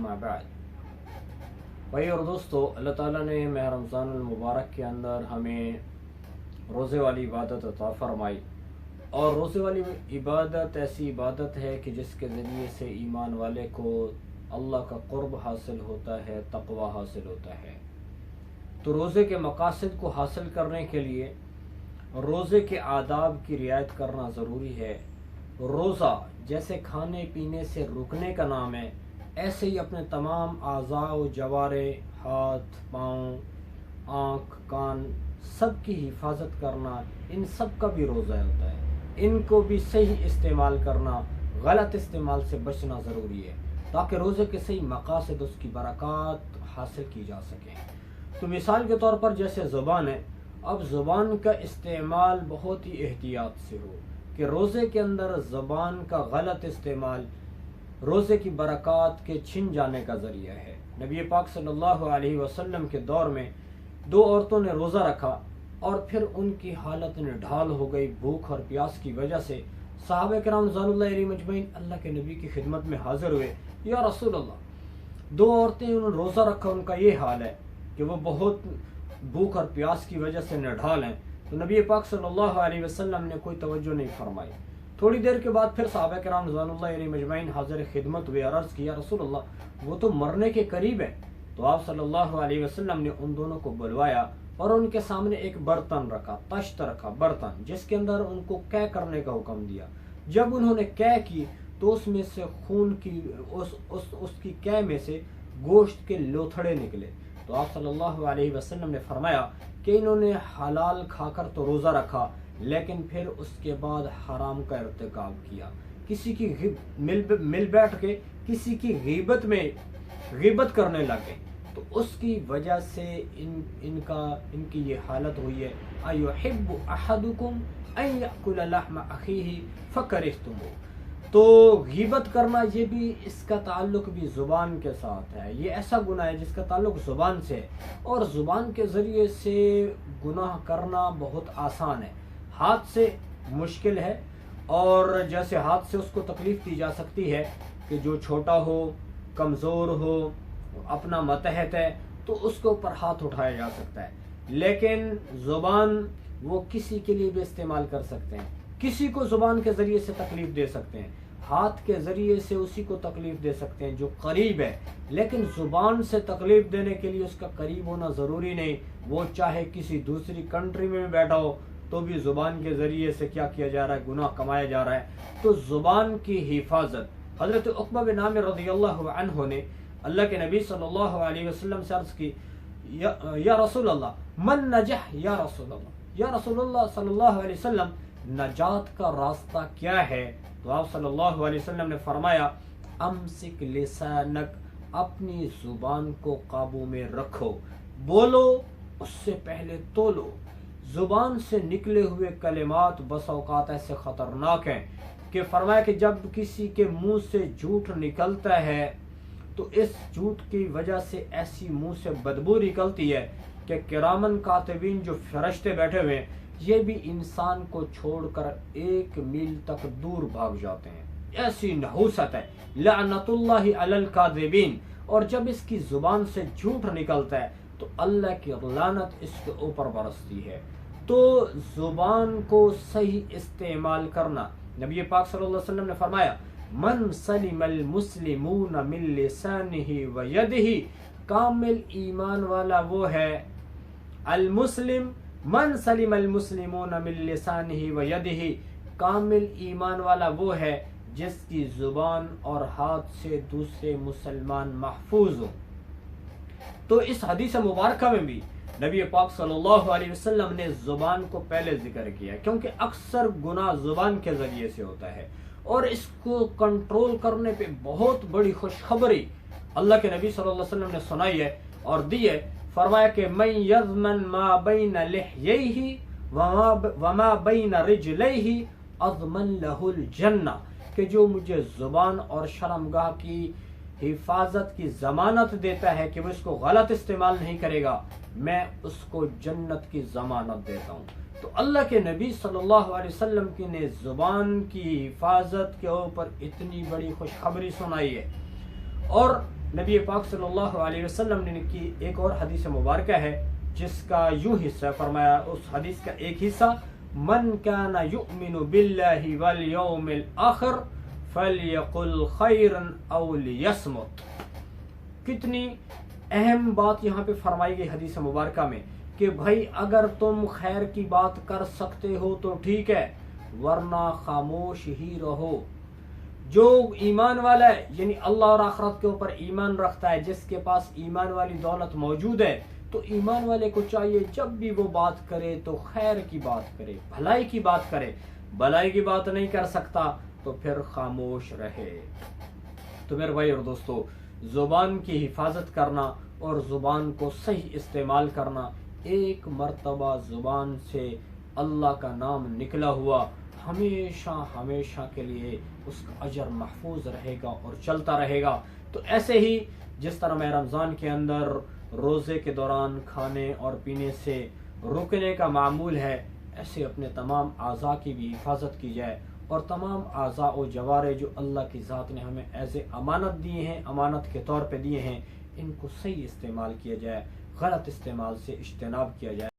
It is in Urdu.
اما بعد۔ بھائی اور دوستو، اللہ تعالیٰ نے ماہ رمضان المبارک کے اندر ہمیں روزے والی عبادت عطا فرمائی، اور روزے والی عبادت ایسی عبادت ہے کہ جس کے ذریعے سے ایمان والے کو اللہ کا قرب حاصل ہوتا ہے، تقوی حاصل ہوتا ہے۔ تو روزے کے مقاصد کو حاصل کرنے کے لیے روزے کے آداب کی رعایت کرنا ضروری ہے۔ روزہ جیسے کھانے پینے سے رکنے کا نام ہے، ایسے ہی اپنے تمام اعضاء و جوارح، ہاتھ، پاؤں، آنکھ، کان، سب کی حفاظت کرنا، ان سب کا بھی روزہ ہوتا ہے۔ ان کو بھی صحیح استعمال کرنا، غلط استعمال سے بچنا ضروری ہے، تاکہ روزے کے صحیح مقاصد، اس کی برکات حاصل کی جا سکیں۔ تو مثال کے طور پر جیسے زبان ہے، اب زبان کا استعمال بہت ہی احتیاط سے ہو، کہ روزے کے اندر زبان کا غلط استعمال روزے کی برکات کے چھن جانے کا ذریعہ ہے۔ نبی پاک صلی اللہ علیہ وسلم کے دور میں 2 عورتوں نے روزہ رکھا اور پھر ان کی حالت نڈھال ہو گئی بھوک اور پیاس کی وجہ سے۔ صحابہ کرام رضوان اللہ علیہم اجمعین اللہ کے نبی کی خدمت میں حاضر ہوئے، یا رسول اللہ، 2 عورتیں انہوں نے روزہ رکھا، ان کا یہ حال ہے کہ وہ بہت بھوک اور پیاس کی وجہ سے نڈھال ہیں۔ تو نبی پاک صلی اللہ علیہ وسلم نے کوئی توجہ نہیں فرمائی۔ تھوڑی دیر کے بعد پھر صحابہ کرام رضوان اللہ علیہم اجمعین حاضر خدمت ہوئے، عرض کیا، رسول اللہ، وہ تو مرنے کے قریب ہے۔ تو آپ صلی اللہ علیہ وسلم نے ان دونوں کو بلوایا اور ان کے سامنے ایک برتن رکھا، تشت رکھا، برتن جس کے اندر ان کو قے کرنے کا حکم دیا۔ جب انہوں نے قے کی تو اس میں سے خون کی اس کی قے میں سے گوشت کے لوتھڑے نکلے۔ تو آپ صلی اللہ علیہ وسلم نے فرمایا کہ انہوں نے حلال کھا کر تو روزہ رکھا، لیکن پھر اس کے بعد حرام کا ارتکاب کیا، کسی کی مل بیٹھ کے کسی کی غیبت کرنے لگے، تو اس کی وجہ سے ان کی یہ حالت ہوئی ہے۔ اَيُحِبُّ أَحَدُكُمْ أَن يَأْكُلَ لَحْمَ أَخِيهِ فَكَرِهْتُمُوهُ۔ تو غیبت کرنا، یہ بھی اس کا تعلق بھی زبان کے ساتھ ہے۔ یہ ایسا گناہ ہے جس کا تعلق زبان سے ہے، اور زبان کے ذریعے سے گناہ کرنا بہت آسان ہے، ہاتھ سے مشکل ہے۔ اور جیسے ہاتھ سے اس کو تکلیف دی جا سکتی ہے کہ جو چھوٹا ہو، کمزور ہو، اپنا ماتحت ہے، تو اس کے اوپر ہاتھ اٹھایا جا سکتا ہے، لیکن زبان وہ کسی کے لیے بھی استعمال کر سکتے ہیں، کسی کو زبان کے ذریعے سے تکلیف دے سکتے ہیں، ہاتھ کے ذریعے سے اسی کو تکلیف دے سکتے ہیں جو قریب ہے، لیکن زبان سے تکلیف دینے کے لیے اس کا قریب ہونا ضروری نہیں، وہ چاہے کسی دوسری کنٹری میں بیٹھا ہو تو بھی زبان کے ذریعے سے کیا جا رہا ہے، گناہ کمایا جا رہا ہے۔ تو زبان کی حفاظت، حضرت عقبہ بن عامر رضی اللہ عنہ نے اللہ کے نبی صلی اللہ علیہ وسلم سے عرض کی، یا رسول اللہ من نجح، یا رسول اللہ صلی اللہ علیہ وسلم، نجات کا راستہ کیا ہے؟ تو آپ صلی اللہ علیہ وسلم نے فرمایا، امسک لسانک، اپنی زبان کو قابو میں رکھو، بولو اس سے پہلے تولو۔ زبان سے نکلے ہوئے کلمات بس اوقات ایسے خطرناک ہیں کہ فرمایا کہ جب کسی کے منہ سے جھوٹ نکلتا ہے تو اس جھوٹ کی وجہ سے ایسی منہ سے بدبو نکلتی ہے کہ کرامن کاتبین جو فرشتے بیٹھے ہوئے ہیں، یہ بھی انسان کو چھوڑ کر 1 میل تک دور بھاگ جاتے ہیں۔ ایسی نحوست ہے، لعنت اللہ علی الکاذبین۔ اور جب اس کی زبان سے جھوٹ نکلتا ہے تو اللہ کی لعنت اس کے اوپر برستی ہے۔ تو زبان کو صحیح استعمال کرنا، نبی پاک صلی اللہ علیہ وسلم نے فرمایا، من سلم المسلمون من لسانہ و یدہ، کامل ایمان والا وہ ہے، المسلم من سلم المسلمون من لسانہ و یدہ، کامل ایمان والا وہ ہے جس کی زبان اور ہاتھ سے دوسرے مسلمان محفوظ ہو۔ تو اس حدیث مبارکہ میں بھی نبی پاک صلی اللہ علیہ وسلم نے زبان کو پہلے ذکر کیا، کیونکہ اکثر گناہ زبان کے ذریعے سے ہوتا ہے، اور اس کو کنٹرول کرنے پہ بہت بڑی خوشخبری اللہ کے نبی صلی اللہ علیہ وسلم نے سنائی ہے اور دی ہے۔ فرمایا کہ من یضمن ما بین لحییہ وما بین رجلیہ اضمن لہ الجنہ، کہ جو مجھے زبان اور شرمگاہ کی حفاظت کی ضمانت دیتا ہے کہ وہ اس کو غلط استعمال نہیں کرے گا، میں اس کو جنت کی ضمانت دیتا ہوں۔ تو اللہ کے نبی صلی اللہ علیہ وسلم کی نے زبان کی حفاظت کے اوپر اتنی بڑی خوشخبری سنائی ہے، اور نبی پاک صلی اللہ علیہ وسلم نے کی ایک اور حدیث مبارکہ ہے جس کا یوں حصہ فرمایا، اس حدیث کا ایک حصہ، من کان یؤمن باللہ والیوم الآخر فلیقل خیرا او لیصمت۔ کتنی اہم بات یہاں پہ فرمائی گئی حدیث مبارکہ میں کہ بھائی اگر تم خیر کی بات کر سکتے ہو تو ٹھیک ہے، ورنہ خاموش ہی رہو۔ جو ایمان والا ہے، یعنی اللہ اور آخرت کے اوپر ایمان رکھتا ہے، جس کے پاس ایمان والی دولت موجود ہے، تو ایمان والے کو چاہیے جب بھی وہ بات کرے تو خیر کی بات کرے، بھلائی کی بات کرے۔ بھلائی کی بات نہیں کر سکتا تو پھر خاموش رہے۔ تو میرے بھائی اور دوستو، زبان کی حفاظت کرنا اور زبان کو صحیح استعمال کرنا، ایک مرتبہ زبان سے اللہ کا نام نکلا ہوا ہمیشہ ہمیشہ کے لیے اس کا اجر محفوظ رہے گا اور چلتا رہے گا۔ تو ایسے ہی جس طرح میں رمضان کے اندر روزے کے دوران کھانے اور پینے سے رکنے کا معمول ہے، ایسے اپنے تمام اعضاء کی بھی حفاظت کی جائے، اور تمام اعضاء و جوارے جو اللہ کی ذات نے ہمیں ایز اے امانت دیے ہیں، امانت کے طور پہ دیے ہیں، ان کو صحیح استعمال کیا جائے، غلط استعمال سے اجتناب کیا جائے۔